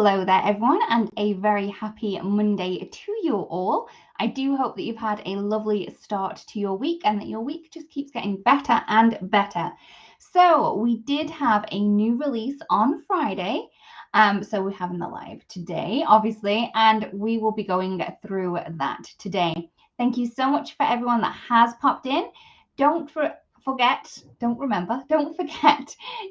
Hello there everyone, and a very happy Monday to you all. I do hope that you've had a lovely start to your week and that your week just keeps getting better and better. So we did have a new release on Friday. So we're having the live today, obviously, and we will be going through that today. Thank you so much for everyone that has popped in. Don't forget,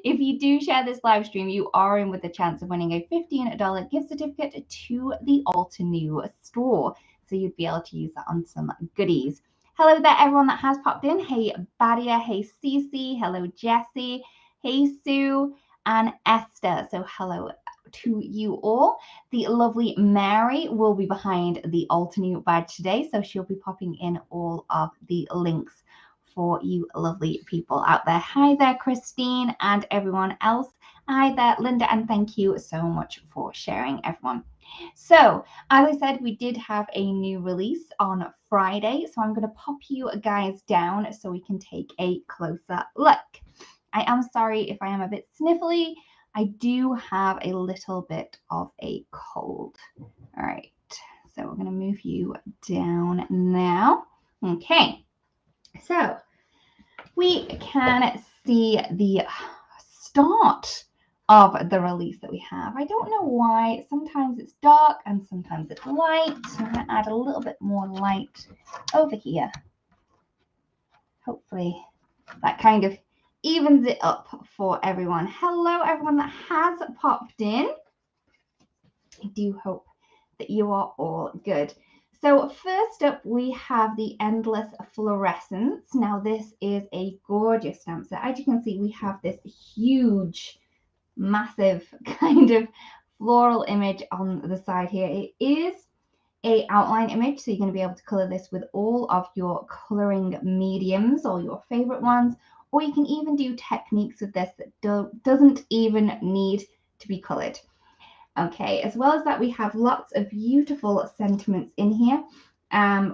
if you do share this live stream, you are in with the chance of winning a $15 gift certificate to the New store. So you'd be able to use that on some goodies. Hello there, everyone that has popped in. Hey, Badia. Hey, Cece. Hello, Jessie. Hey, Sue and Esther. So hello to you all. The lovely Mary will be behind the New badge today. So she'll be popping in all of the links for you lovely people out there. Hi there, Christine, and everyone else. Hi there, Linda, and thank you so much for sharing, everyone. So, as I said, we did have a new release on Friday, so I'm going to pop you guys down so we can take a closer look. I am sorry if I am a bit sniffly. I do have a little bit of a cold. All right, so we're going to move you down now. Okay. So we can see the start of the release that we have. I don't know why. Sometimes it's dark and sometimes it's light. So I'm going to add a little bit more light over here. Hopefully that kind of evens it up for everyone. Hello, everyone that has popped in. I do hope that you are all good. So first up, we have the Endless Fluorescence. Now this is a gorgeous stamp set. As you can see, we have this huge, massive kind of floral image on the side here. It is an outline image, so you're going to be able to color this with all of your coloring mediums or your favorite ones, or you can even do techniques with this that doesn't even need to be colored. Okay, as well as that, we have lots of beautiful sentiments in here,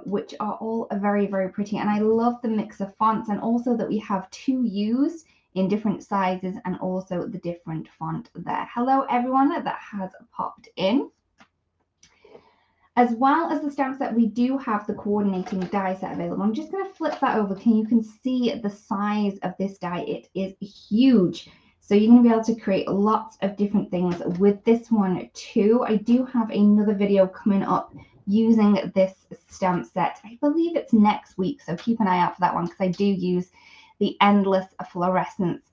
which are all very, very pretty. And I love the mix of fonts, and also that we have two U's in different sizes and also the different font there. Hello, everyone that has popped in. As well as the stamp set, we do have the coordinating die set available. I'm just going to flip that over. You can see the size of this die. It is huge. So you're going to be able to create lots of different things with this one too. I do have another video coming up using this stamp set. I believe it's next week, so keep an eye out for that one because I do use the Endless Fluorescence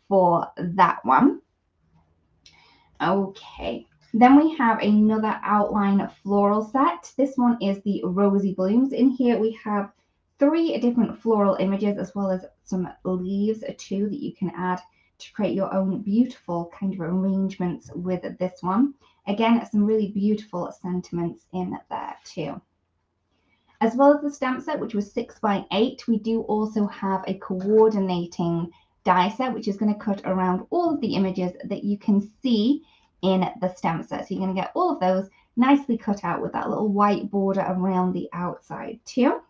for that one. Okay, then we have another outline floral set. This one is the Rosy Blooms. In here we have 3 different floral images as well as some leaves too that you can add to create your own beautiful kind of arrangements with this one. Again, some really beautiful sentiments in there too. As well as the stamp set, which was 6x8, we do also have a coordinating die set, which is going to cut around all of the images that you can see in the stamp set. So you're going to get all of those nicely cut out with that little white border around the outside too.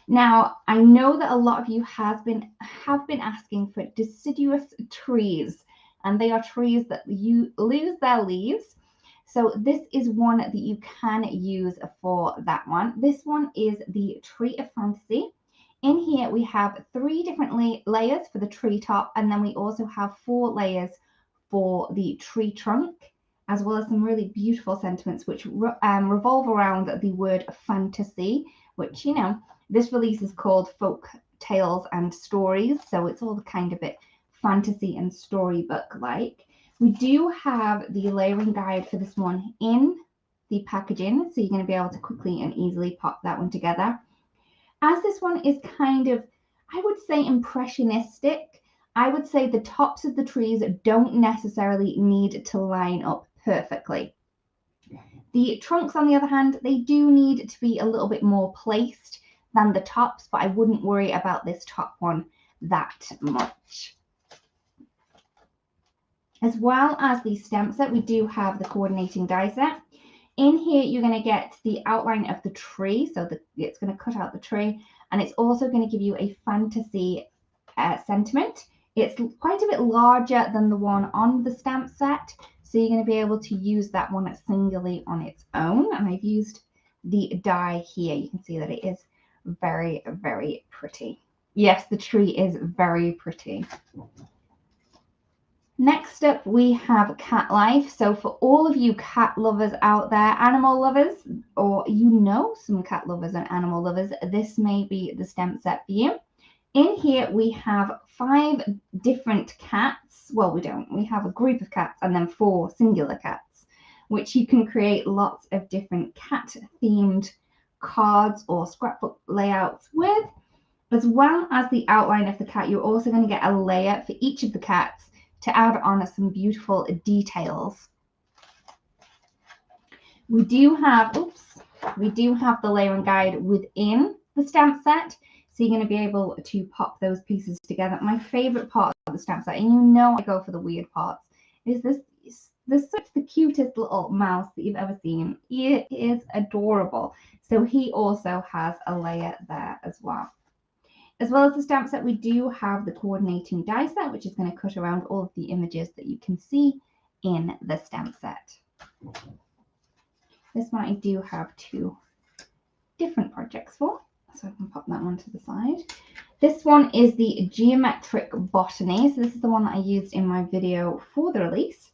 Now, I know that a lot of you have been asking for deciduous trees, and they are trees that you lose their leaves. So this is one that you can use for that one. This one is the Tree of Fantasy. In here, we have 3 different layers for the tree top, and then we also have 4 layers for the tree trunk, as well as some really beautiful sentiments which revolve around the word fantasy, which, you know, this release is called Folktales and Stories, so it's all kind of a bit fantasy and storybook-like. We do have the layering guide for this one in the packaging, so you're going to be able to quickly and easily pop that one together. As this one is kind of, I would say, impressionistic, I would say the tops of the trees don't necessarily need to line up perfectly. The trunks, on the other hand, they do need to be a little bit more placed than the tops, but I wouldn't worry about this top one that much. As well as the stamp set, we do have the coordinating die set. In here, you're going to get the outline of the tree, so it's going to cut out the tree, and it's also going to give you a fantasy sentiment. It's quite a bit larger than the one on the stamp set, So you're going to be able to use that one singly on its own. And I've used the die here. You can see that it is very, very pretty. Yes, the tree is very pretty. Next up, we have cat life. So for all of you cat lovers out there, animal lovers, or you know some cat lovers and animal lovers, this may be the stamp set for you. In here, we have 5 different cats. Well, we don't. We have a group of cats and then 4 singular cats, which you can create lots of different cat-themed cards or scrapbook layouts with. As well as the outline of the cat, you're also going to get a layer for each of the cats to add on some beautiful details. We do have the layering guide within the stamp set, so you're going to be able to pop those pieces together. My favorite part of the stamp set, and you know I go for the weird parts, is this. This such the cutest little mouse that you've ever seen. He is adorable. So he also has a layer there as well. As well as the stamp set, we do have the coordinating die set, which is going to cut around all of the images that you can see in the stamp set. This one I do have 2 different projects for, so I can pop that one to the side. This one is the geometric botany. So this is the one that I used in my video for the release.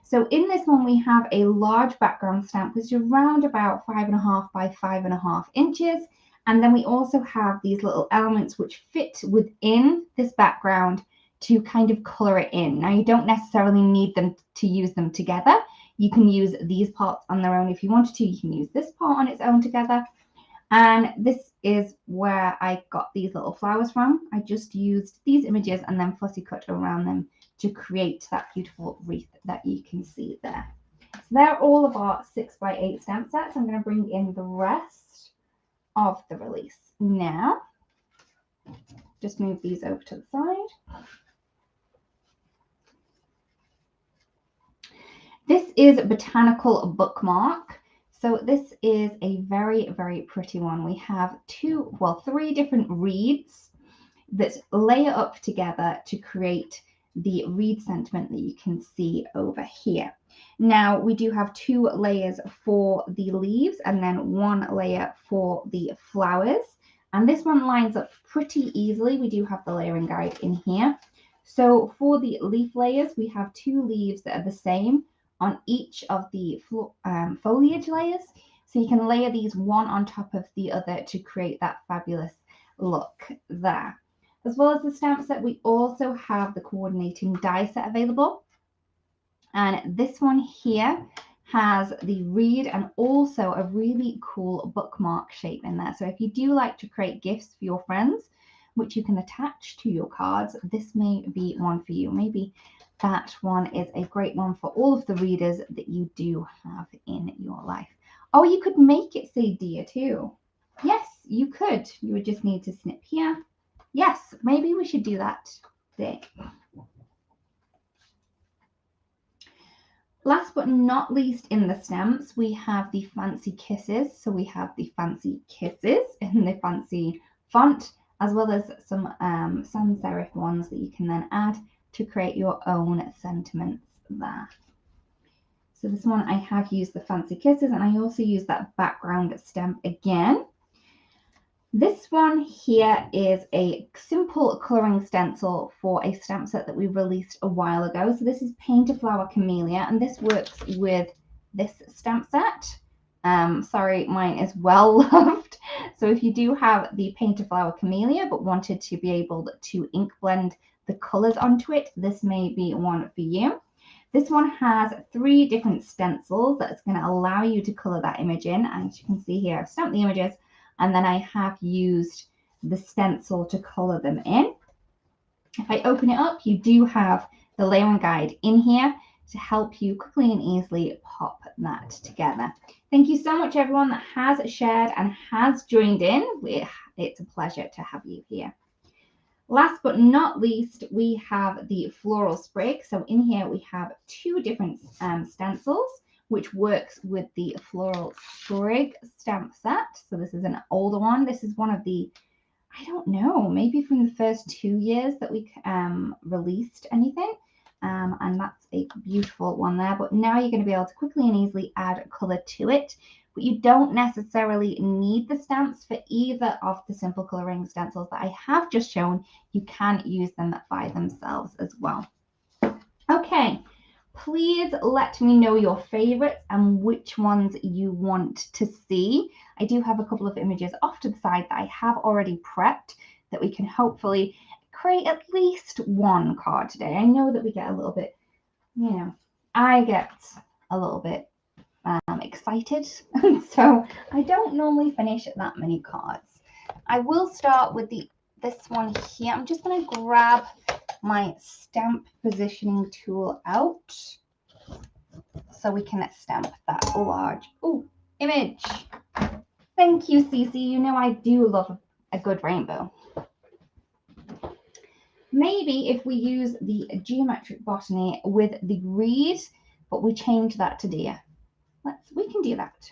So in this one, we have a large background stamp, which is around about 5.5 by 5.5 inches. And then we also have these little elements which fit within this background to kind of color it in. Now, you don't necessarily need them to use them together. You can use these parts on their own if you wanted to. You can use this part on its own together. And this is where I got these little flowers from. I just used these images and then fussy cut around them to create that beautiful wreath that you can see there. So they're all of our 6 by 8 stamp sets. I'm going to bring in the rest of the release now. Just move these over to the side. This is Botanical bookmark. So this is a very, very pretty one. We have 3 different reeds that layer up together to create the reed sentiment that you can see over here. Now we do have 2 layers for the leaves and then 1 layer for the flowers. And this one lines up pretty easily. We do have the layering guide in here. So for the leaf layers, we have 2 leaves that are the same on each of the foliage layers. So you can layer these one on top of the other to create that fabulous look there. As well as the stamp set, we also have the coordinating die set available. And this one here has the reed and also a really cool bookmark shape in there. So if you do like to create gifts for your friends, which you can attach to your cards, this may be one for you. Maybe that one is a great one for all of the readers that you do have in your life. Oh, you could make it say dear too. Yes, you could. You would just need to snip here. Yes, maybe we should do that today. Last but not least in the stamps, we have the fancy kisses. So we have the fancy kisses in the fancy font, as well as some sans serif ones that you can then add to create your own sentiments there. So this one, I have used the fancy kisses, and I also use that background stamp again. This one here is a simple colouring stencil for a stamp set that we released a while ago. So this is Paint a Flower Camellia, and this works with this stamp set. Sorry, mine is well loved. So if you do have the Paint a Flower Camellia but wanted to be able to ink blend the colours onto it, this may be one for you. This one has 3 different stencils that's going to allow you to colour that image in. And as you can see here, I've stamped the images, and then I have used the stencil to colour them in. If I open it up, you do have the layering guide in here to help you quickly and easily pop that together. Thank you so much, everyone that has shared and has joined in. It's a pleasure to have you here. Last but not least, we have the floral sprig. So in here we have 2 different stencils, which works with the floral sprig stamp set. So this is an older one. This is one of the, I don't know, maybe from the first 2 years that we released anything. And that's a beautiful one there. But now you're going to be able to quickly and easily add colour to it. But you don't necessarily need the stamps for either of the simple colouring stencils that I have just shown. You can use them by themselves as well. Okay, please let me know your favourites and which ones you want to see. I do have a couple of images off to the side that I have already prepped that we can hopefully create at least one card today. I know that we get a little bit, you know, I get a little bit excited, so I don't normally finish that many cards. I will start with this one here. I'm just going to grab my stamp positioning tool out so we can stamp that large image. Thank you, Cece. You know I do love a good rainbow. Maybe if we use the geometric botany with the reed, but we change that to deer. We can do that.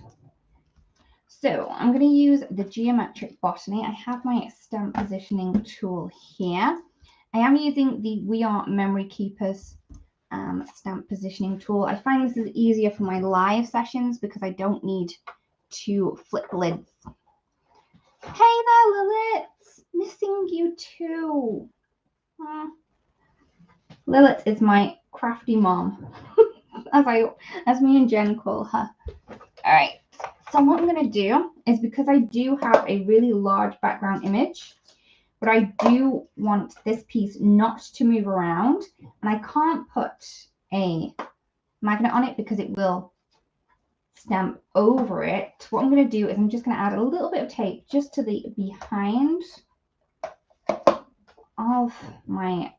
So I'm going to use the geometric botany. I have my stamp positioning tool here. I am using the We Are Memory Keepers stamp positioning tool. I find this is easier for my live sessions because I don't need to flip lids. Hey there, Lilith! Missing you too. Lilith is my crafty mom, as me and Jen call her. All right. So what I'm going to do is, because I do have a really large background image, but I do want this piece not to move around, and I can't put a magnet on it because it will stamp over it. What I'm going to do is I'm just going to add a little bit of tape just to the behind of my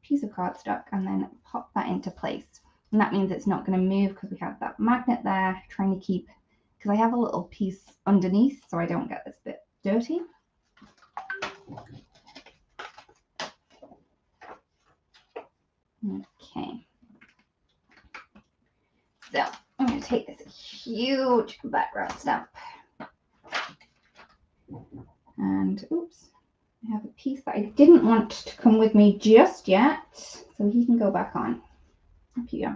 piece of cardstock and then pop that into place. And that means it's not going to move because we have that magnet there trying to keep, because I have a little piece underneath so I don't get this bit dirty. Okay. So I'm going to take this huge background stamp and oops, I have a piece that I didn't want to come with me just yet, so he can go back on. Up you go.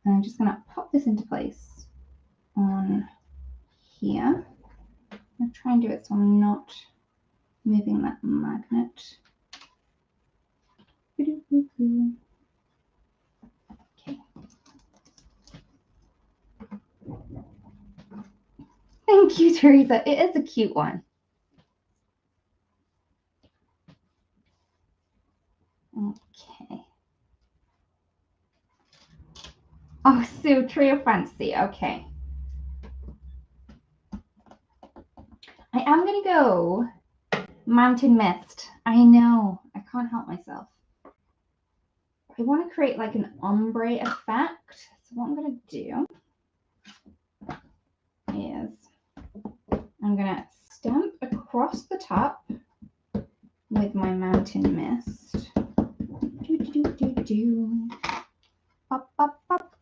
And I'm just going to pop this into place on here. I'll try and do it so I'm not moving that magnet. Okay. Thank you, Teresa. It is a cute one. Okay. Oh, Sue, Tree of Fancy. Okay. I am going to go Mountain Mist. I know. I can't help myself. I want to create like an ombre effect. So what I'm going to do is I'm going to stamp across the top with my Mountain Mist. Pop, pop, pop.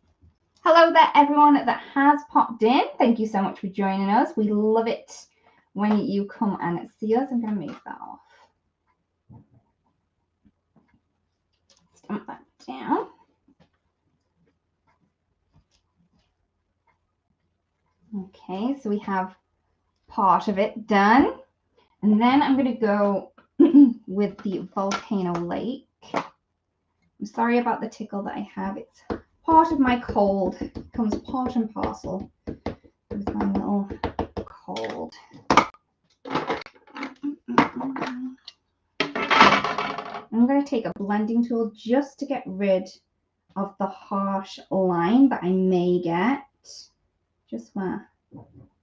Hello there, everyone that has popped in. Thank you so much for joining us. We love it when you come and see us. I'm going to move that off. Stamp that down. Okay, so we have part of it done. And then I'm going to go with the Volcano Lake. I'm sorry about the tickle that I have. It's part of my cold. It comes part and parcel with my little cold. I'm going to take a blending tool just to get rid of the harsh line that I may get just where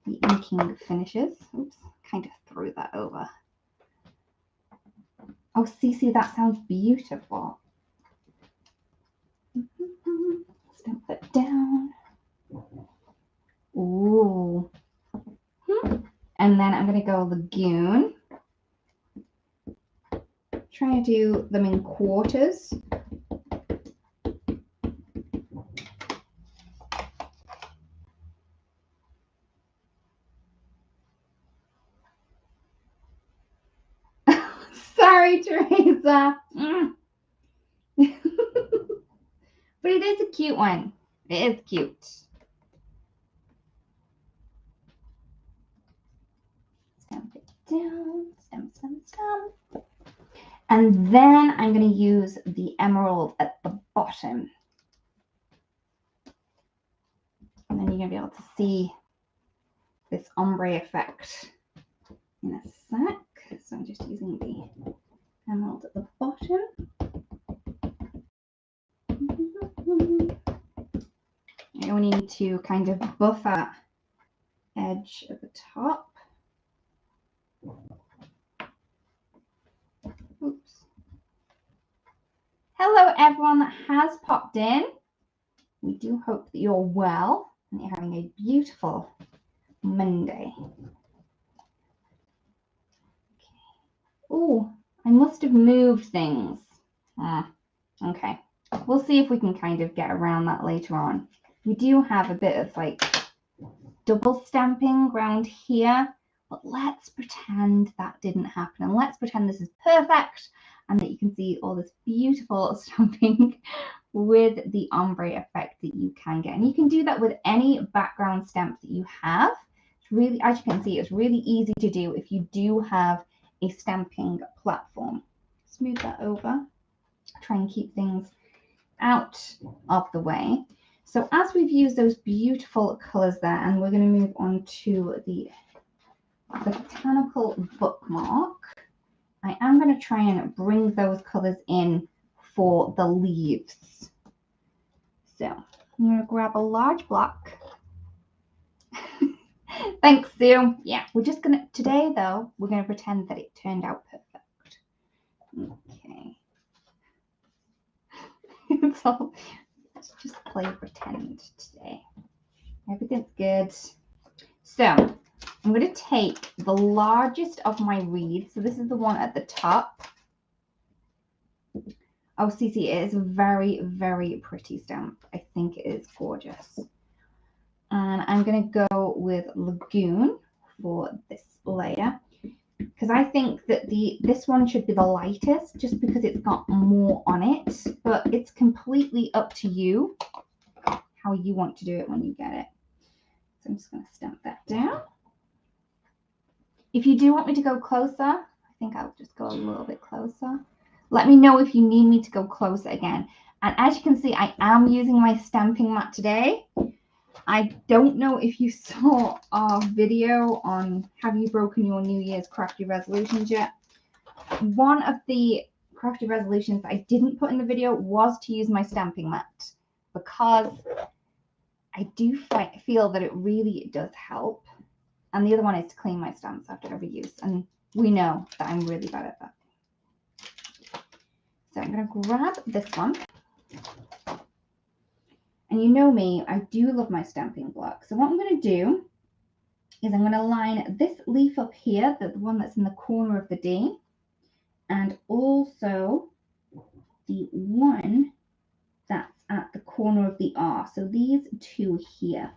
the inking finishes. Oops, kind of threw that over. Oh, Cece, that sounds beautiful. Stamp it down. Ooh. And then I'm going to go Lagoon. Try to do them in quarters. Sorry, Teresa. But it is a cute one. It is cute. Stamp it down. Stamp, stamp, stamp. And then I'm going to use the emerald at the bottom. And then you're going to be able to see this ombre effect in a sec. So I'm just using the emerald at the bottom. You only need to kind of buff that edge at the top. Oops. Hello everyone that has popped in. We do hope that you're well and you're having a beautiful Monday. Oh, I must have moved things. Okay. We'll see if we can kind of get around that later on. We do have a bit of like double stamping around here, but let's pretend that didn't happen. And let's pretend this is perfect and that you can see all this beautiful stamping with the ombre effect that you can get. And you can do that with any background stamp that you have. It's really, as you can see, it's really easy to do if you do have a stamping platform. Smooth that over. Try and keep things out of the way. So as we've used those beautiful colors there, and we're going to move on to the Botanical bookmark, I am going to try and bring those colors in for the leaves. So I'm going to grab a large block. Thanks, Sue. Yeah, we're just going to, today though, we're going to pretend that it turned out perfect. Okay. So let's just play pretend today. Everything's good. So I'm going to take the largest of my reeds. So this is the one at the top. Oh, Cece, it is a very, very pretty stamp. I think it is gorgeous. And I'm going to go with Lagoon for this layer, because I think that this one should be the lightest just because it's got more on it, but it's completely up to you how you want to do it when you get it. So I'm just going to stamp that down. If you do want me to go closer, I think I'll just go a little bit closer. Let me know if you need me to go closer again. And as you can see, I am using my stamping mat today. I don't know if you saw our video on have you broken your New Year's crafty resolutions yet. One of the crafty resolutions I didn't put in the video was to use my stamping mat, because I do feel that it really does help. And the other one is to clean my stamps after every use. And we know that I'm really bad at that. So I'm going to grab this one. And you know me, I do love my stamping block. So what I'm going to do is I'm going to line this leaf up here, the one that's in the corner of the D, and also the one that's at the corner of the R. So these two here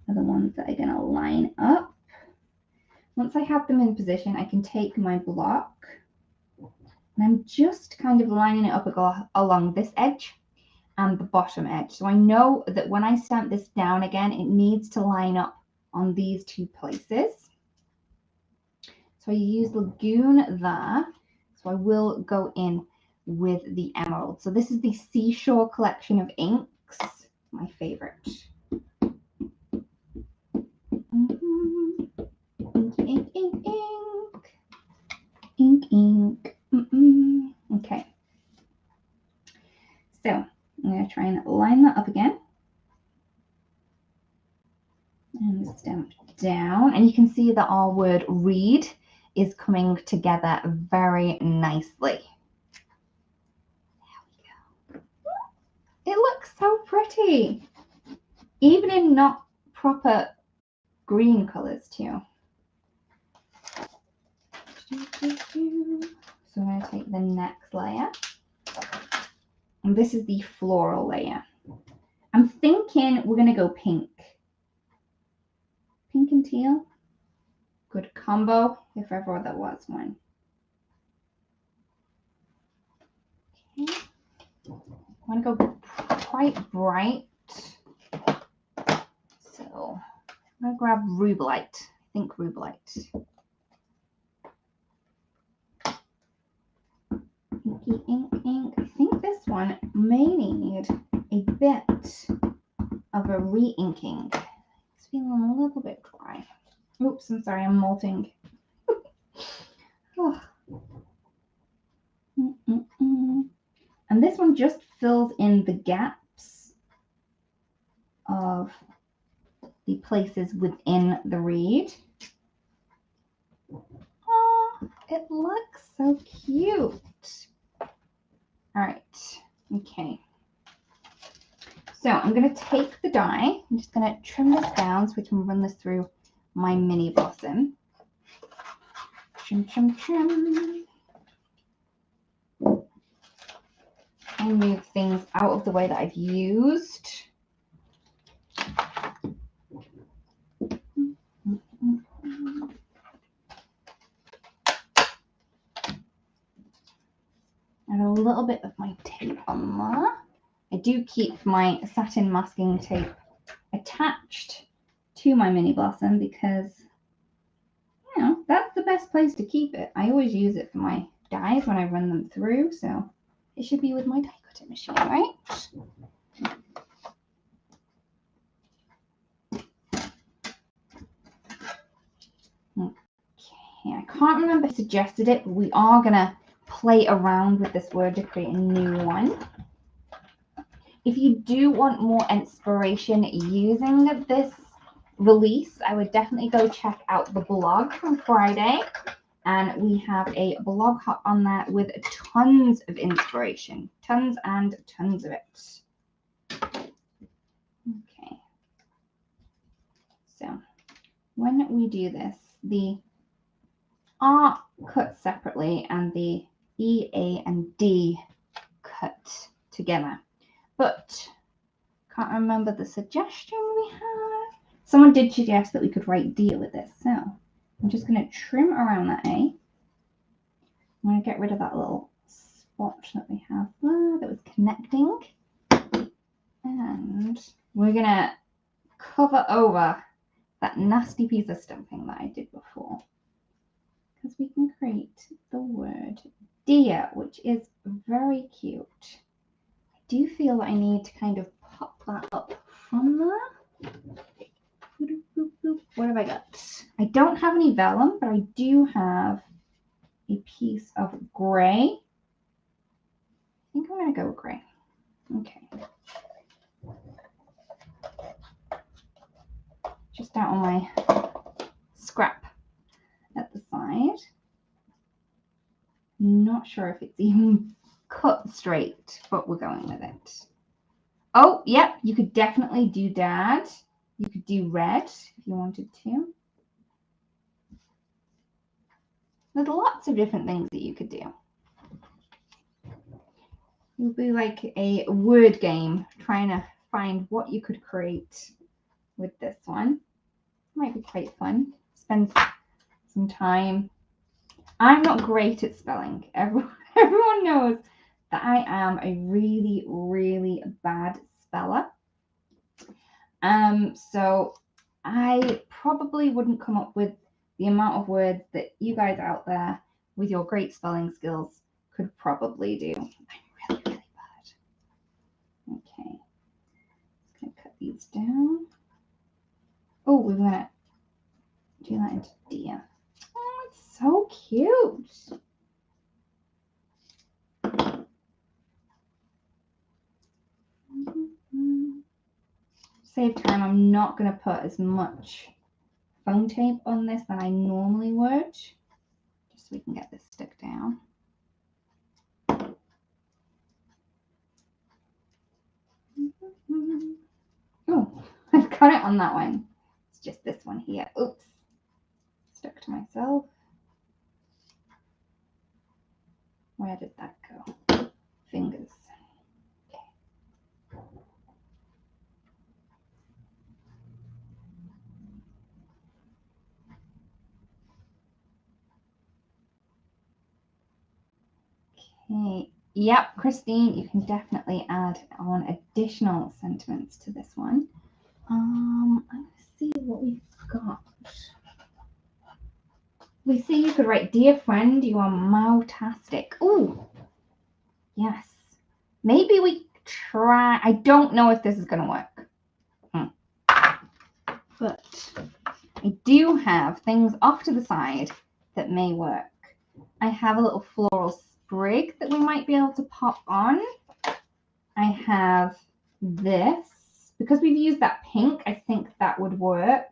are the ones that are going to line up. Once I have them in position, I can take my block and I'm just kind of lining it up along this edge and the bottom edge. So I know that when I stamp this down again, it needs to line up on these two places. So I use Lagoon there. So I will go in with the emerald. So this is the Seashore collection of inks, my favorite. Ink, ink, ink, ink. Ink, ink. Okay. So I'm going to try and line that up again. And stamp down. And you can see that our word read is coming together very nicely. There we go. It looks so pretty. Even in not proper green colors too. So I'm going to take the next layer. And this is the floral layer. I'm thinking we're going to go pink. Pink and teal. Good combo, if ever there was one. Okay. I want to go quite bright. So I'm going to grab Rubelite. I think Rubelite. Inky ink, ink. I think this one may need a bit of a re-inking. It's feeling a little bit dry. Oops, I'm sorry, I'm molting. Oh. And this one just fills in the gaps of the places within the reed. Oh, it looks so cute. All right, okay. So I'm going to take the die. I'm just going to trim this down so we can run this through my mini blossom. Trim, trim, trim. And move things out of the way that I've used. Add a little bit of my tape on there. I do keep my satin masking tape attached to my mini blossom because, you know, that's the best place to keep it. I always use it for my dies when I run them through, so it should be with my die cutting machine, right? Okay, I can't remember who suggested it, but we are gonna play around with this word to create a new one. If you do want more inspiration using this release, I would definitely go check out the blog from Friday. And we have a blog hop on that with tons of inspiration. Tons and tons of it. Okay. So when we do this, the R cut separately and the E, A, and D cut together. But can't remember the suggestion we had. Someone did suggest that we could write D with this. So I'm just going to trim around that A. I'm going to get rid of that little spot that we have there that was connecting. And we're going to cover over that nasty piece of stamping that I did before. Because we can create the word deer, which is very cute. I do feel that I need to kind of pop that up from there. What have I got? I don't have any vellum, but I do have a piece of gray. I think I'm going to go with gray. Okay. Just out on my scrap at the side. Not sure if it's even cut straight, but we're going with it. Oh, yep, you could definitely do dad. You could do red if you wanted to. There's lots of different things that you could do. It would be like a word game trying to find what you could create with this one. Might be quite fun. Spend some time. I'm not great at spelling. Everyone knows that I am a really, really bad speller. So I probably wouldn't come up with the amount of words that you guys out there with your great spelling skills could probably do. I'm really, really bad. Okay. Just gonna cut these down. Oh, we're gonna do that into deer. Oh, it's so cute. Save time, I'm not going to put as much foam tape on this than I normally would, just so we can get this stuck down. Oh, I've got it on that one. It's just this one here. Oops, stuck to myself. Where did that go? Fingers. Okay, Yep, Christine, you can definitely add on additional sentiments to this one. Let's see what we've got. We see you could write, dear friend, you are moutastic. Ooh, yes. Maybe we try. I don't know if this is going to work. But I do have things off to the side that may work. I have a little floral sprig that we might be able to pop on. I have this. Because we've used that pink, I think that would work.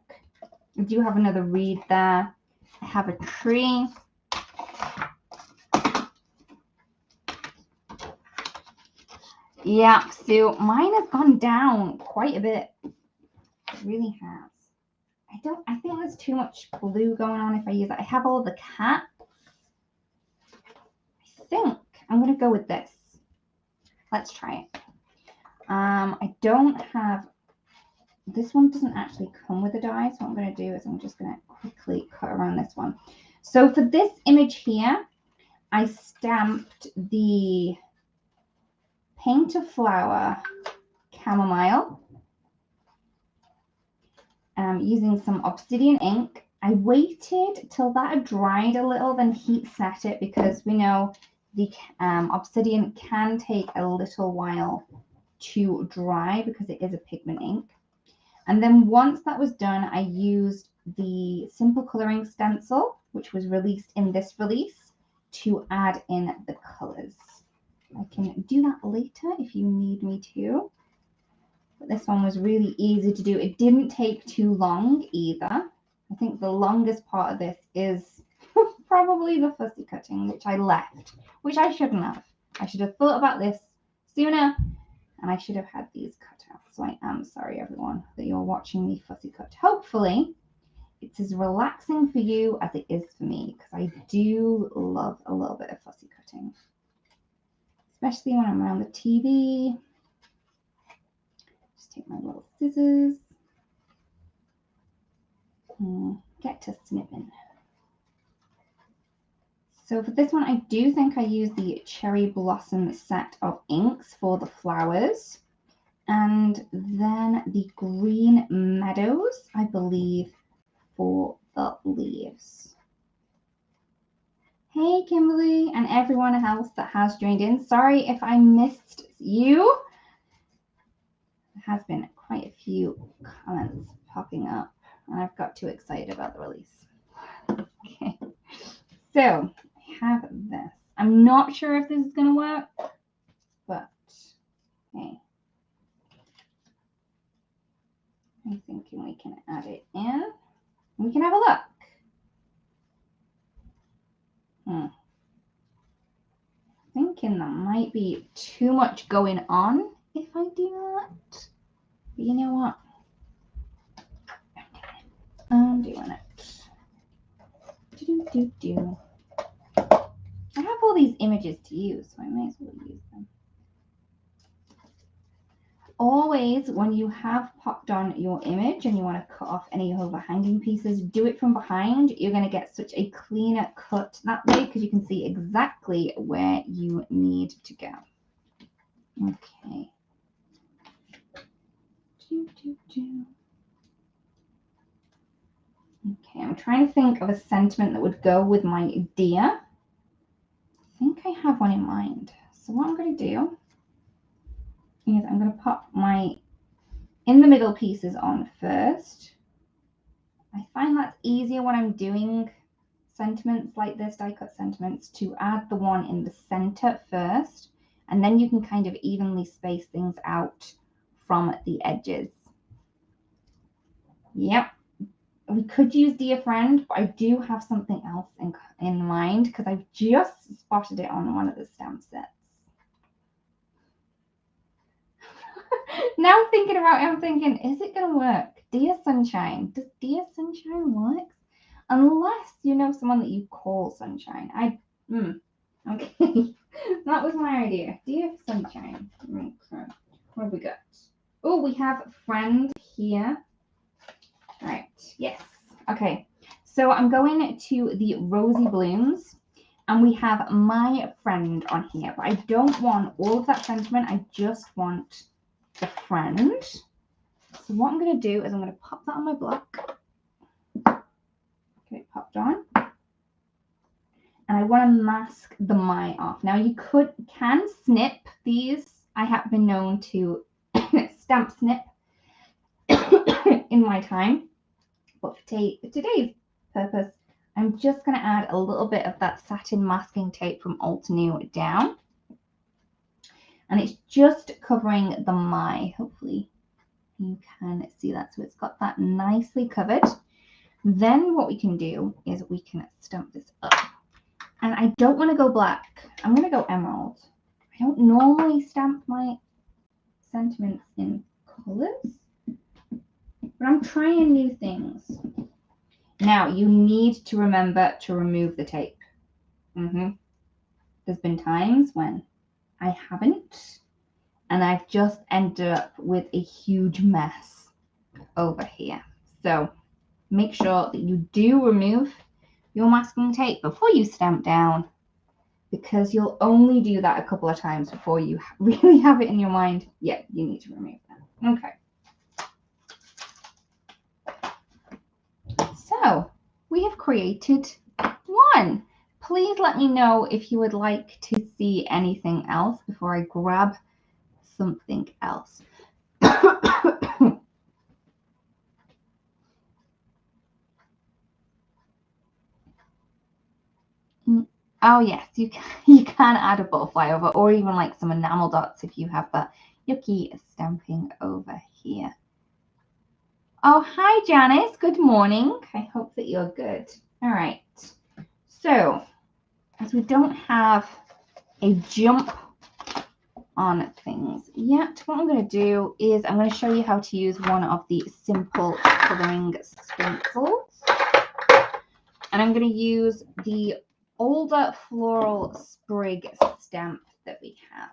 I do have another reed there. I have a tree. Yeah, so mine has gone down quite a bit. It really has. I think there's too much glue going on if I use it. I have all the cats. I think I'm going to go with this. Let's try it. I don't have, this one doesn't actually come with a die. So what I'm going to do is I'm just going to quickly cut around this one. So for this image here, I stamped the Paint a Flower Chamomile using some obsidian ink. I waited till that had dried a little, then heat set it, because we know the obsidian can take a little while to dry because it is a pigment ink. And then once that was done, I used the simple coloring stencil, which was released in this release, to add in the colors. I can do that later if you need me to. But this one was really easy to do. It didn't take too long either. I think the longest part of this is probably the fussy cutting, which I left, which I shouldn't have. I should have thought about this sooner, and I should have had these cut out. So I am sorry, everyone, that you're watching me fussy cut. Hopefully, it's as relaxing for you as it is for me, because I do love a little bit of fussy cutting, especially when I'm around the TV. Just take my little scissors and get to snipping. So for this one, I do think I used the Cherry Blossom set of inks for the flowers. And then the Green Meadows, I believe, for the leaves. Hey, Kimberly, and everyone else that has joined in. Sorry if I missed you. There has been quite a few comments popping up, and I've got too excited about the release. Okay, so I have this. I'm not sure if this is going to work, but hey, I'm thinking we can add it in. We can have a look. Thinking there might be too much going on if I do that. But you know what? I'm doing it. I have all these images to use, so I may as well use them. Always, when you have popped on your image and you want to cut off any overhanging pieces, do it from behind. You're going to get such a cleaner cut that way, because you can see exactly where you need to go. Okay. Okay, I'm trying to think of a sentiment that would go with my deer. I think I have one in mind. So what I'm going to do is I'm going to pop my in the middle pieces on first. I find that's easier when I'm doing sentiments like this, die cut sentiments, to add the one in the center first, and then you can kind of evenly space things out from the edges. Yep. We could use Dear Friend, but I do have something else in mind, because I've just spotted it on one of the stamp sets. Now thinking about it, I'm thinking, is it going to work? Dear Sunshine. Does Dear Sunshine work? Unless you know someone that you call Sunshine. Okay. That was my idea. Dear Sunshine. Okay. What have we got? Oh, we have Friend here. Right. Yes. Okay. So I'm going to the Rosy Blooms, And we have my friend on here, but I don't want all of that sentiment. I just want the friend. So what I'm going to do is I'm going to pop that on my block. Get it popped on. And I want to mask the my off. Now you can snip these. I have been known to stamp snip in my time. But for today's purpose, I'm just going to add a little bit of that satin masking tape from Altenew down. And it's just covering the my. Hopefully you can see that. So it's got that nicely covered. Then what we can do is we can stamp this up. And I don't want to go black. I'm going to go emerald. I don't normally stamp my sentiments in colors, but I'm trying new things. Now, you need to remember to remove the tape. There's been times when I haven't, and I've just ended up with a huge mess over here. So make sure that you do remove your masking tape before you stamp down, because you'll only do that a couple of times before you really have it in your mind. Yeah, you need to remove that. Okay. So we have created one. Please let me know if you would like to see anything else before I grab something else. Oh yes, you can add a butterfly over, or even like some enamel dots if you have that yucky stamping over here. Oh, hi Janice, good morning. I hope that you're good. All right, so as we don't have a jump on things yet, what I'm going to do is I'm going to show you how to use one of the simple colouring stencils, and I'm going to use the older floral sprig stamp that we have.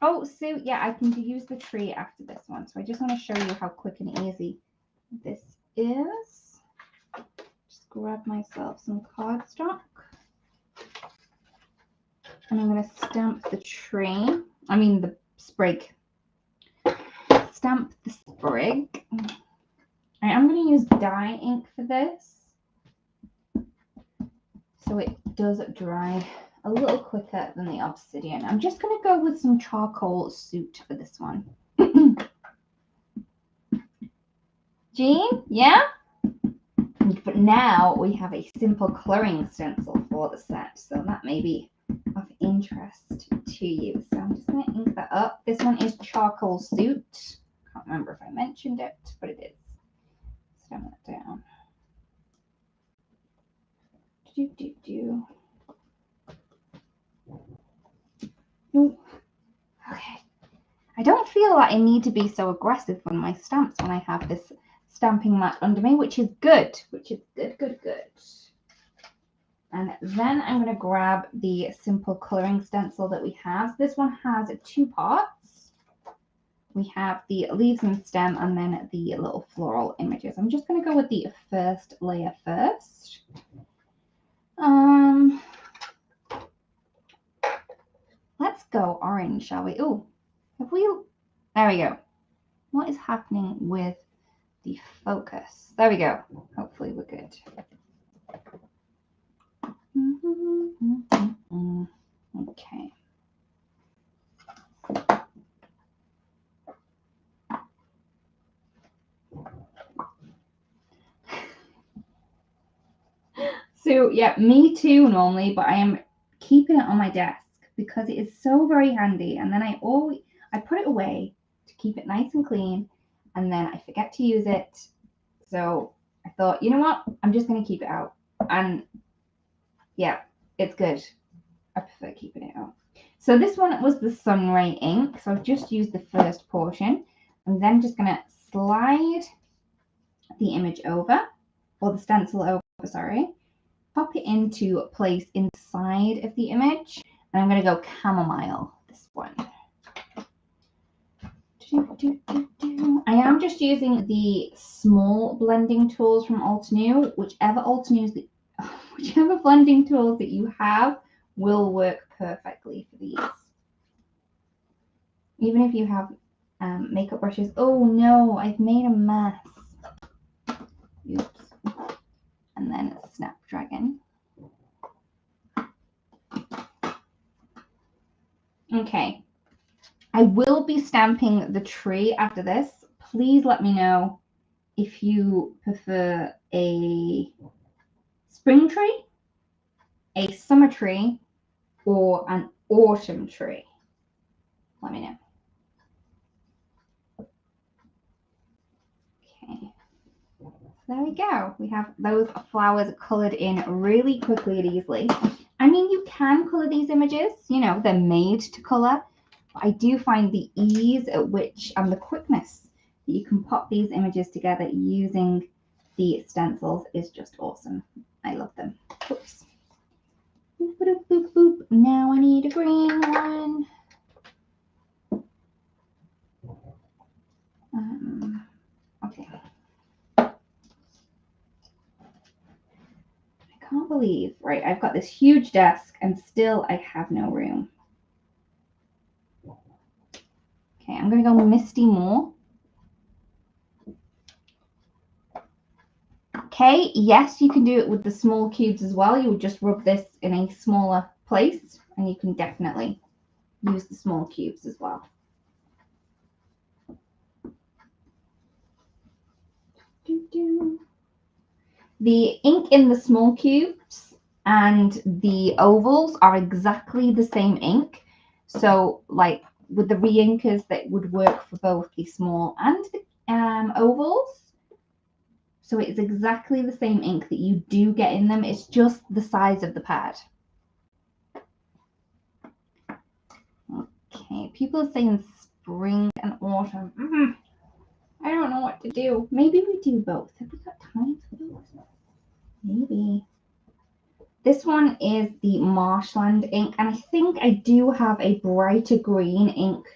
Oh, Sue, yeah, I can use the tree after this one. So I just want to show you how quick and easy this is. Just grab myself some cardstock. And I'm going to stamp the tree. I mean the sprig. Stamp the sprig. I'm going to use dye ink for this, so it does dry a little quicker than the obsidian. I'm just going to go with some charcoal soot for this one. Jean, yeah? But now we have a simple colouring stencil for the set, so that may be of interest to you. So I'm just going to ink that up. This one is charcoal soot. Can't remember if I mentioned it, but it is. Stamp that down. Ooh. Okay. I don't feel that I need to be so aggressive on my stamps when I have this stamping mat under me, which is good. Good. And then I'm going to grab the simple colouring stencil that we have. This one has two parts. We have the leaves and stem, and then the little floral images. I'm just going to go with the first layer first. Let's go orange, shall we? Oh, have we? There we go. What is happening with the focus? There we go. Hopefully we're good. Okay. So yeah, me too normally, but I am keeping it on my desk because it is so very handy. And then I put it away to keep it nice and clean, and then I forget to use it. So I thought, you know what? I'm just going to keep it out. And yeah, it's good. I prefer keeping it out. So this one was the Sunray ink. So I've just used the first portion. I'm then just going to slide the image over, or the stencil over, sorry. Pop it into place inside of the image. And I'm going to go chamomile this one. I am just using the small blending tools from Altenew, whichever Altenew is the... Oh, whichever blending tools that you have will work perfectly for these. Even if you have makeup brushes. Oh no, I've made a mess. Oops. And then Snapdragon. Okay. I will be stamping the tree after this. Please let me know if you prefer a spring tree, a summer tree, or an autumn tree. Let me know. Okay. There we go. We have those flowers colored in really quickly and easily. I mean, you can color these images, you know, they're made to color. But I do find the ease at which and the quickness that you can pop these images together using the stencils is just awesome. I love them. Oops. Boop, boop, boop, boop. Now I need a green one. Okay. I can't believe, right, I've got this huge desk and still I have no room. Okay, I'm going to go Misty more. Okay, yes, you can do it with the small cubes as well. You would just rub this in a smaller place and you can definitely use the small cubes as well. The ink in the small cubes and the ovals are exactly the same ink. So like with the re-inkers that would work for both the small and the ovals. So it's exactly the same ink that you do get in them. It's just the size of the pad. Okay, people are saying spring and autumn. I don't know what to do. Maybe we do both. Have we got time for both? Maybe. This one is the Marshland ink, and I think I do have a brighter green ink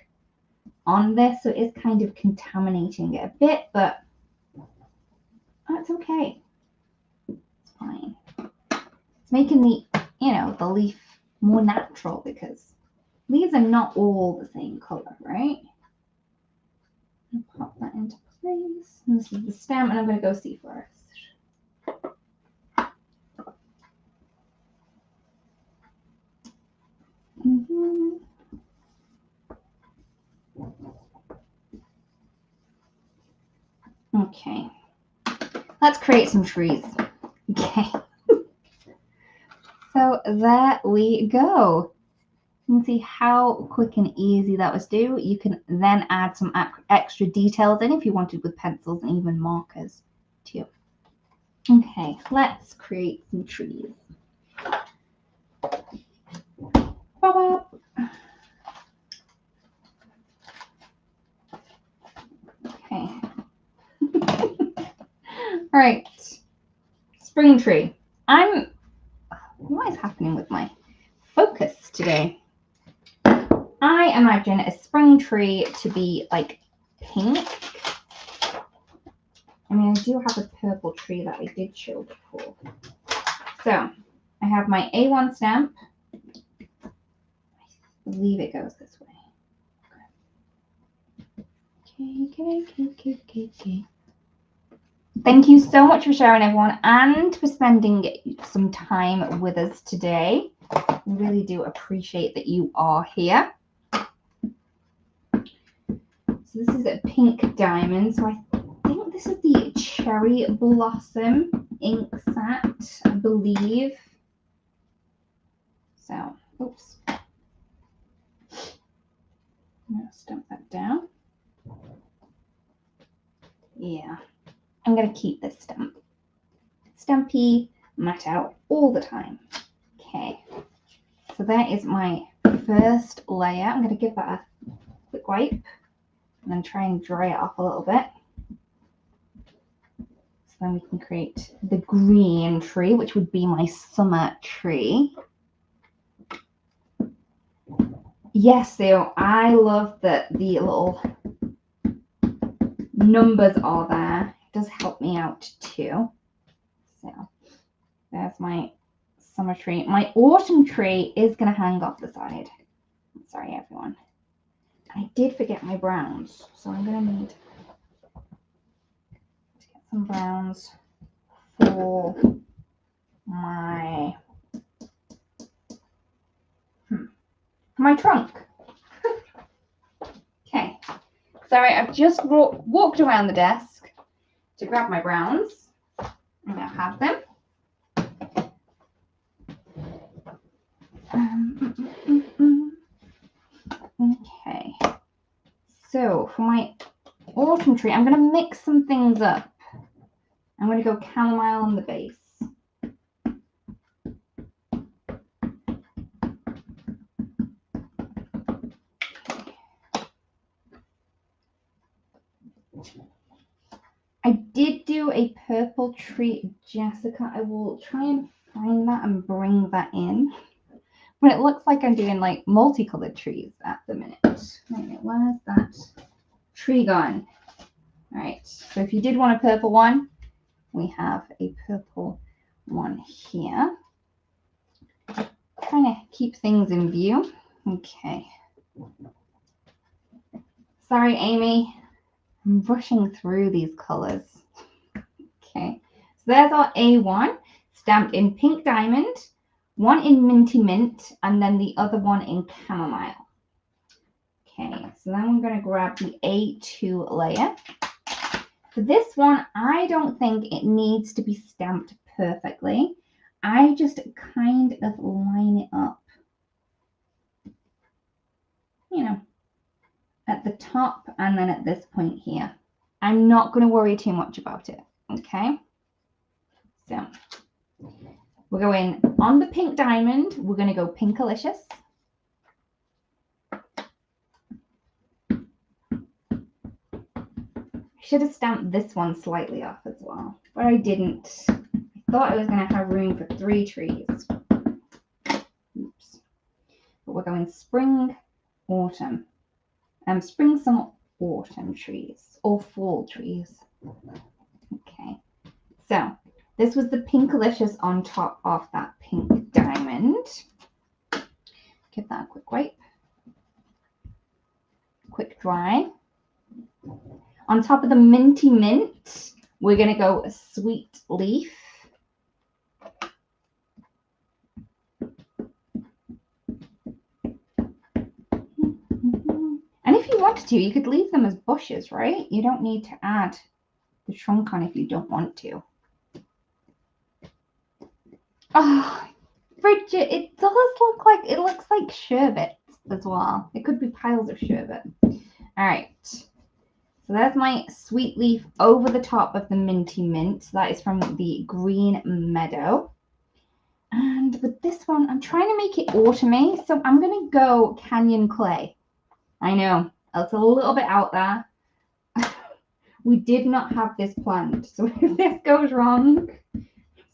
on this, so it is kind of contaminating it a bit, but that's okay. It's fine. It's making the, you know, the leaf more natural because leaves are not all the same color, right? I'll pop that into place. And this is the stem, and I'm going to go see first. Okay, let's create some trees. Okay, so there we go. You can see how quick and easy that was to do. You can then add some extra details in if you wanted with pencils and even markers too. Okay, let's create some trees. Okay. All right, spring tree. What is happening with my focus today? I imagine a spring tree to be like pink. I mean, I do have a purple tree that I did show before. So I have my A1 stamp. I believe it goes this way. Okay. Thank you so much for sharing, everyone, and for spending some time with us today. We really do appreciate that you are here. So this is a pink diamond. So I think this is the Cherry Blossom ink set, I believe. So, oops. I'm going to stamp that down. Yeah, I'm going to keep this stamp. Stampy, matte out all the time. Okay, so that is my first layer. I'm going to give that a quick wipe and then try and dry it off a little bit. So then we can create the green tree, which would be my summer tree. Yes, so I love that the little numbers are there. It does help me out too. So there's my summer tree. My autumn tree is going to hang off the side. Sorry, everyone. I did forget my browns, so I'm going to need to get some browns for my trunk. Okay. Sorry, I've just walked around the desk to grab my browns. I'm going to have them. Okay. So for my autumn tree, I'm going to mix some things up. I'm going to go chamomile on the base. I did do a purple tree, Jessica. I will try and find that and bring that in. But it looks like I'm doing like multicolored trees at the minute. Wait, where's that tree gone? All right, so if you did want a purple one, we have a purple one here. Trying to keep things in view. Okay. Sorry, Amy. I'm rushing through these colors. Okay, so there's our A1 stamped in pink diamond, one in minty mint, and then the other one in chamomile. Okay, so then we're going to grab the A2 layer. For this one, I don't think it needs to be stamped perfectly. I just kind of line it up, you know, at the top and then at this point here. I'm not going to worry too much about it, okay? So we're going on the pink diamond. We're going to go Pinkalicious. I should have stamped this one slightly off as well, but I didn't. I thought I was going to have room for 3 trees. Oops. But we're going spring, autumn. Spring, summer, autumn trees, or fall trees. Okay. So this was the Pinkalicious on top of that pink diamond. Give that a quick wipe. Quick dry. On top of the minty mint, we're going to go a sweet leaf. And if you wanted to, you could leave them as bushes, right? You don't need to add the trunk on if you don't want to. Oh, Bridget, it does look like, it looks like sherbet as well. It could be piles of sherbet. All right. So there's my sweet leaf over the top of the minty mint. So that is from the Green Meadow. And with this one, I'm trying to make it autumny. So I'm going to go Canyon Clay. I know, it's a little bit out there. We did not have this planned. So if this goes wrong,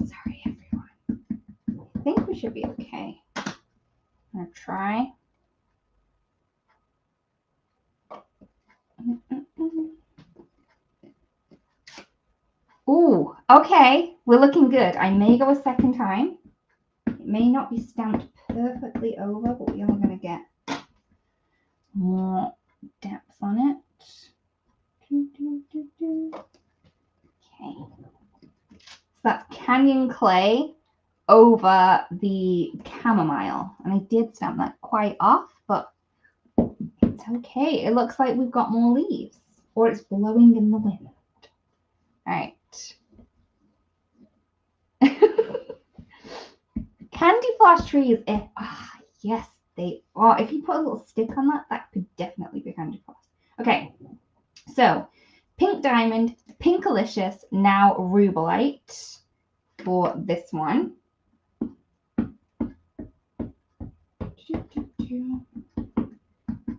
sorry, everyone. I think we should be okay. I'm going to try. Ooh, okay, we're looking good. I may go a second time. It may not be stamped perfectly over, but we are going to get more depth on it. Okay, so that's Canyon Clay over the chamomile, and I did stamp that quite off, but it's okay. It looks like we've got more leaves, or it's blowing in the wind. All right. Candy floss trees, yes, they are. If you put a little stick on that, that could definitely be candy floss. Okay, so pink diamond, Pinkalicious, now Rubellite for this one.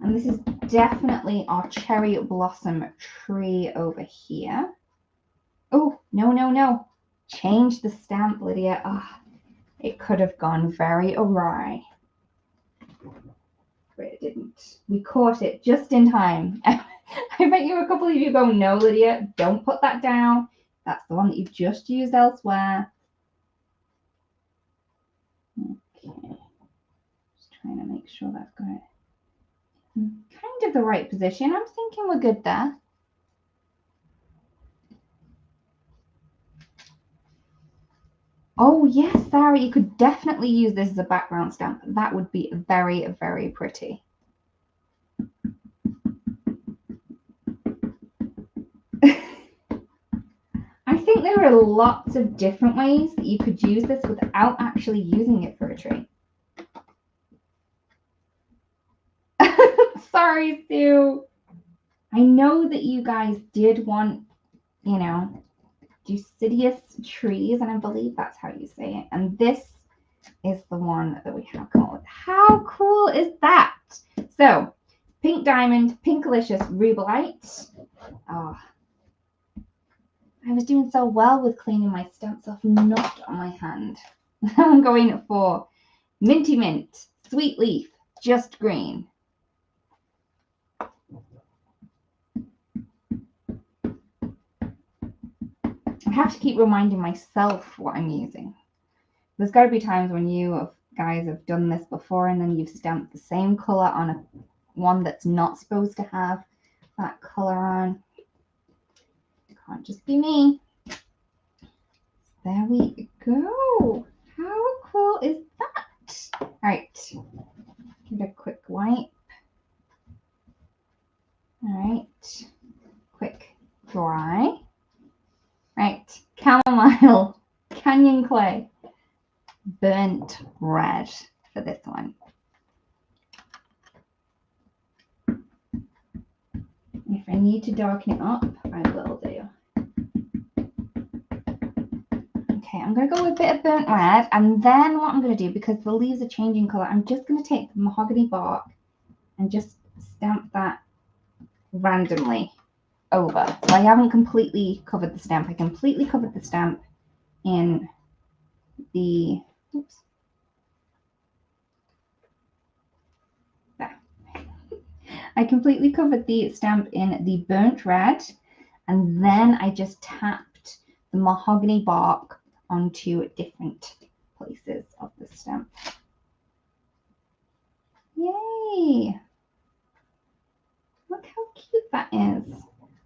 And this is definitely our cherry blossom tree over here. Oh, no, no, no. Change the stamp, Lydia. It could have gone very awry. But it didn't. We caught it just in time. I bet you a couple of you go, no, Lydia, don't put that down. That's the one that you've just used elsewhere. trying to make sure that I've got it in kind of the right position. I'm thinking we're good there. Oh yes, Sarah, you could definitely use this as a background stamp. That would be very, very pretty. I think there are lots of different ways that you could use this without actually using it for a tree. Sorry, Sue. I know that you guys did want, you know, deciduous trees, and I believe that's how you say it. And this is the one that we have called. How cool is that? So, pink diamond, pinkalicious rubellite. Oh, I was doing so well with cleaning my stencil, not on my hand. I'm going for minty mint, sweet leaf, just green. I have to keep reminding myself what I'm using. There's got to be times when you guys have done this before and then you've stamped the same color on one that's not supposed to have that color on. It can't just be me. There we go. How cool is that? All right, give it a quick wipe. All right, quick dry. Right, chamomile, canyon clay, burnt red for this one. If I need to darken it up, I will do. Okay, I'm going to go with a bit of burnt red, and then what I'm going to do, because the leaves are changing colour, I'm just going to take the mahogany bark and just stamp that randomly over. So I haven't completely covered the stamp. I completely covered the stamp in the, oops, there. I completely covered the stamp in the burnt red, and then I just tapped the mahogany bark onto different places of the stamp. Yay! Look how cute that is.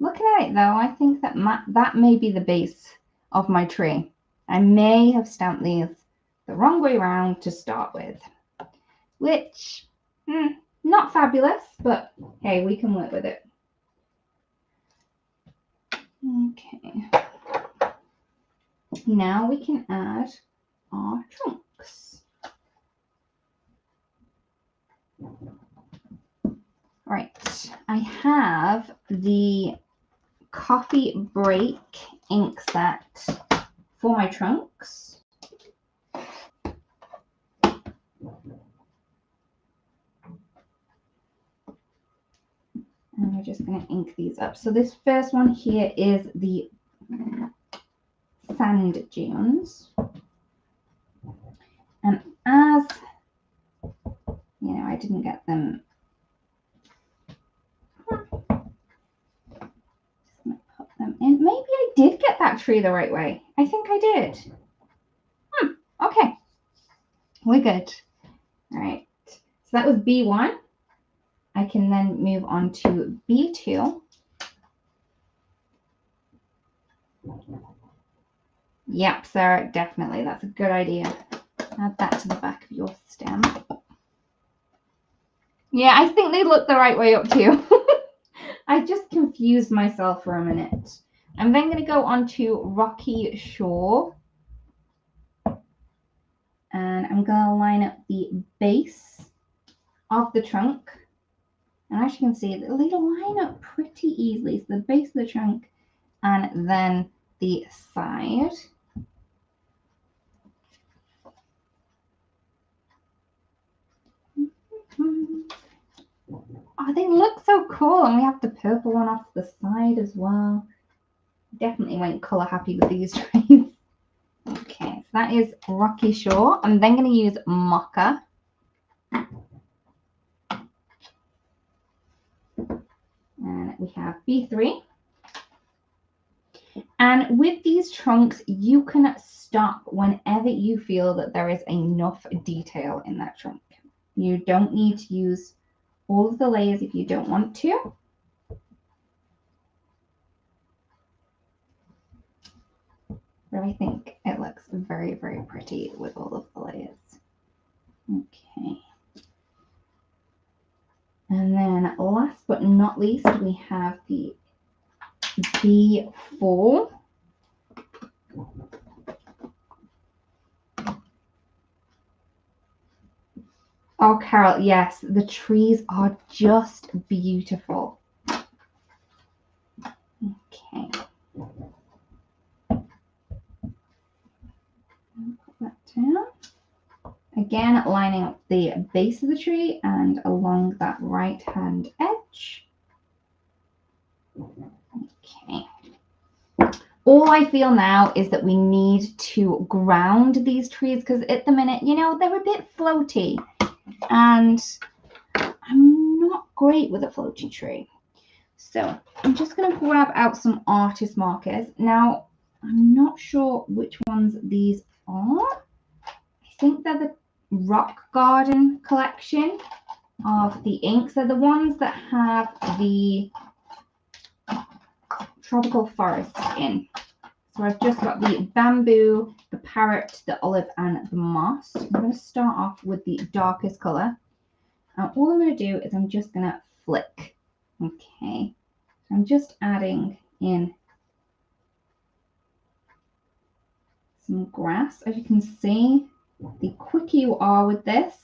Looking at it though, I think that that may be the base of my tree. I may have stamped these the wrong way around to start with, which, not fabulous, but hey, we can work with it. Okay. Now we can add our trunks. Right, I have the coffee break ink set for my trunks. And we're just going to ink these up. So this first one here is the sand dunes. And as you know, I didn't get them. Just going to put them in. Maybe I did get that tree the right way. I think I did. Okay. We're good. All right. So that was B1. I can then move on to B2. Yep, Sarah, definitely. That's a good idea. Add that to the back of your stem. Yeah, I think they look the right way up too. I just confused myself for a minute. I'm then going to go on to Rocky Shore. And I'm going to line up the base of the trunk. And as you can see, they line up pretty easily. So the base of the trunk and then the side. Oh, they look so cool. And we have the purple one off the side as well. Definitely went colour happy with these trees. Okay, so that is Rocky Shore. I'm then going to use Mocha. And we have B3. And with these trunks, you can stop whenever you feel that there is enough detail in that trunk. You don't need to use all of the layers if you don't want to. But I think it looks very, very pretty with all of the layers. Okay. And then last but not least, we have the B4. Oh, Carol, yes, the trees are just beautiful. Okay. Put that down. Again, lining up the base of the tree and along that right-hand edge. Okay. All I feel now is that we need to ground these trees because at the minute, you know, they're a bit floaty and I'm not great with a floaty tree. So I'm just going to grab out some artist markers. Now, I'm not sure which ones these are. I think they're the Rock Garden collection of the inks. They're the ones that have the tropical forest in. So I've just got the bamboo, the parrot, the olive, and the moss. I'm going to start off with the darkest colour. And all I'm going to do is I'm just going to flick. Okay. So I'm just adding in some grass. As you can see, the quicker you are with this,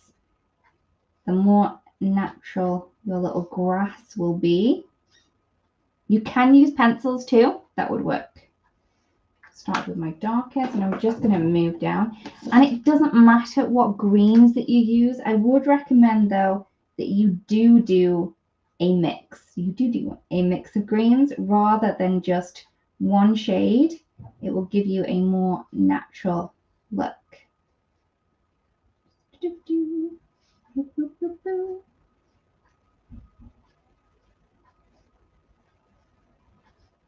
the more natural your little grass will be. You can use pencils too. That would work. Start with my darkest and I'm just going to move down. And it doesn't matter what greens that you use. I would recommend though that you do a mix. You do a mix of greens rather than just one shade. It will give you a more natural look.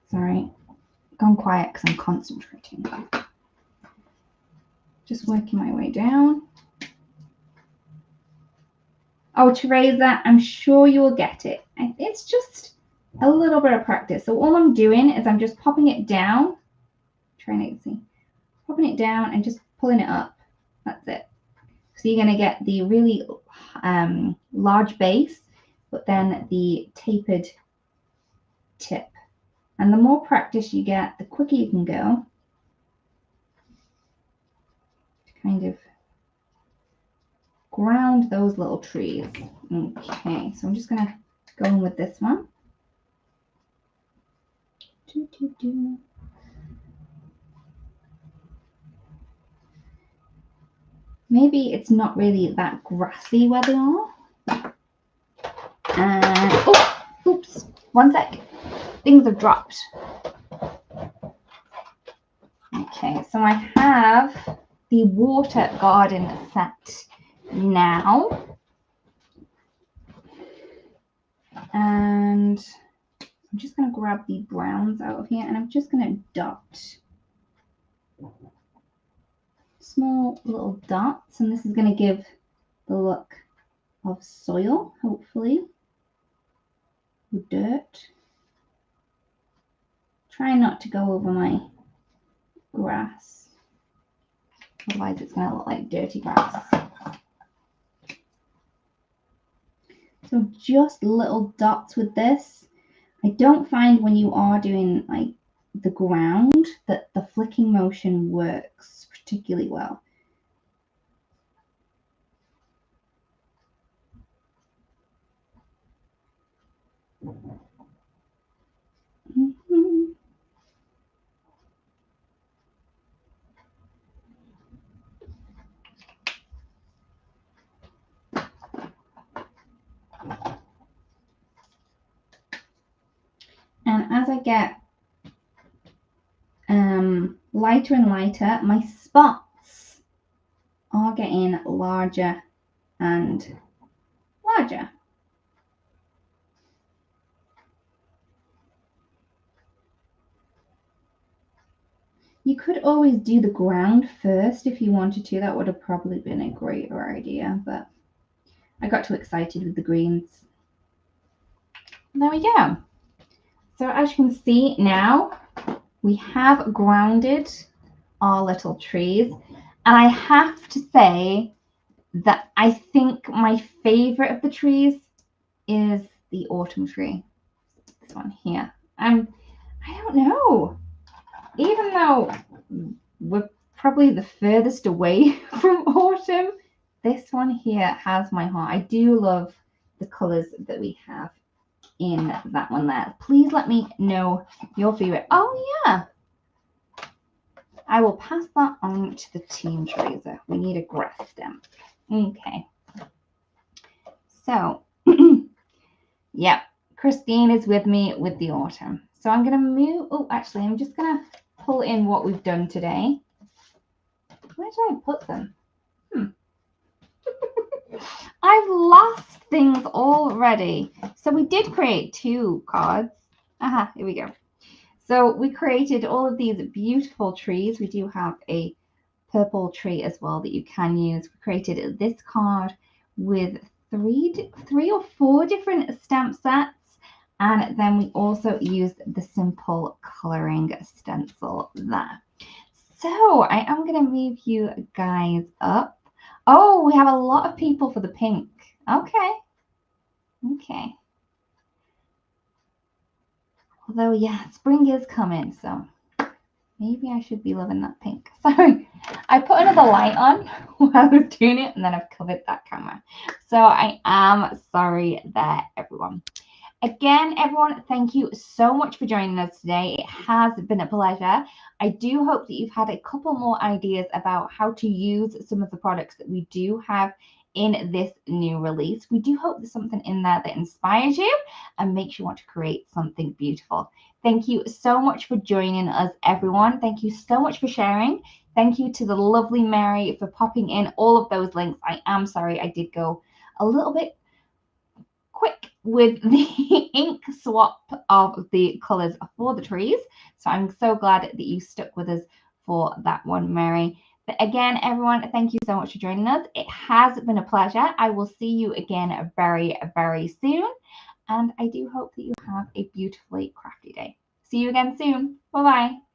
Sorry, gone quiet because I'm concentrating. Just working my way down. Oh, Teresa, I'm sure you will get it. It's just a little bit of practice. So all I'm doing is I'm just popping it down. Trying to see. Popping it down and just pulling it up. That's it. So you're going to get the really large base, but then the tapered tip. And the more practice you get, the quicker you can go. To kind of ground those little trees. Okay, so I'm just going to go in with this one. Maybe it's not really that grassy where they are. And, oh, oops, one sec. Things have dropped. Okay, so I have the water garden set now. And I'm just going to grab the browns out of here and I'm just going to dot small little dots, and this is going to give the look of soil, hopefully, with dirt. Try not to go over my grass, otherwise it's going to look like dirty grass. So just little dots with this. I don't find when you are doing like the ground that the flicking motion works particularly well. And as I get lighter and lighter, my spots are getting larger and larger. You could always do the ground first if you wanted to. That would have probably been a greater idea, but I got too excited with the greens. There we go. So as you can see now, we have grounded our little trees. And I have to say that I think my favorite of the trees is the autumn tree. This one here. I don't know. Even though we're probably the furthest away from autumn, this one here has my heart. I do love the colours that we have in that one there. Please let me know your favorite. Oh yeah, I will pass that on to the team tracer. We need a graph stamp. Okay, so yep, Christine is with me with the autumn. So I'm gonna move. Oh, actually, I'm just gonna pull in what we've done today. Where did I put them? I've lost things already. So we did create 2 cards. Aha, here we go. So we created all of these beautiful trees. We do have a purple tree as well that you can use. We created this card with three or four different stamp sets. And then we also used the simple coloring stencil there. So I am going to move you guys up. Oh, we have a lot of people for the pink. Okay. Okay. Although, yeah, spring is coming, so maybe I should be loving that pink. Sorry, I put another light on while I was doing it, and then I've covered that camera. So I am sorry there, everyone. Again, everyone, thank you so much for joining us today. It has been a pleasure. I do hope that you've had a couple more ideas about how to use some of the products that we do have in this new release. We do hope there's something in there that inspires you and makes you want to create something beautiful. Thank you so much for joining us, everyone. Thank you so much for sharing. Thank you to the lovely Mary for popping in all of those links. I am sorry I did go a little bit quick with the ink swap of the colors for the trees. So I'm so glad that you stuck with us for that one, Mary. But again, everyone, thank you so much for joining us. It has been a pleasure. I will see you again very, very soon. And I do hope that you have a beautifully crafty day. See you again soon. Bye-bye.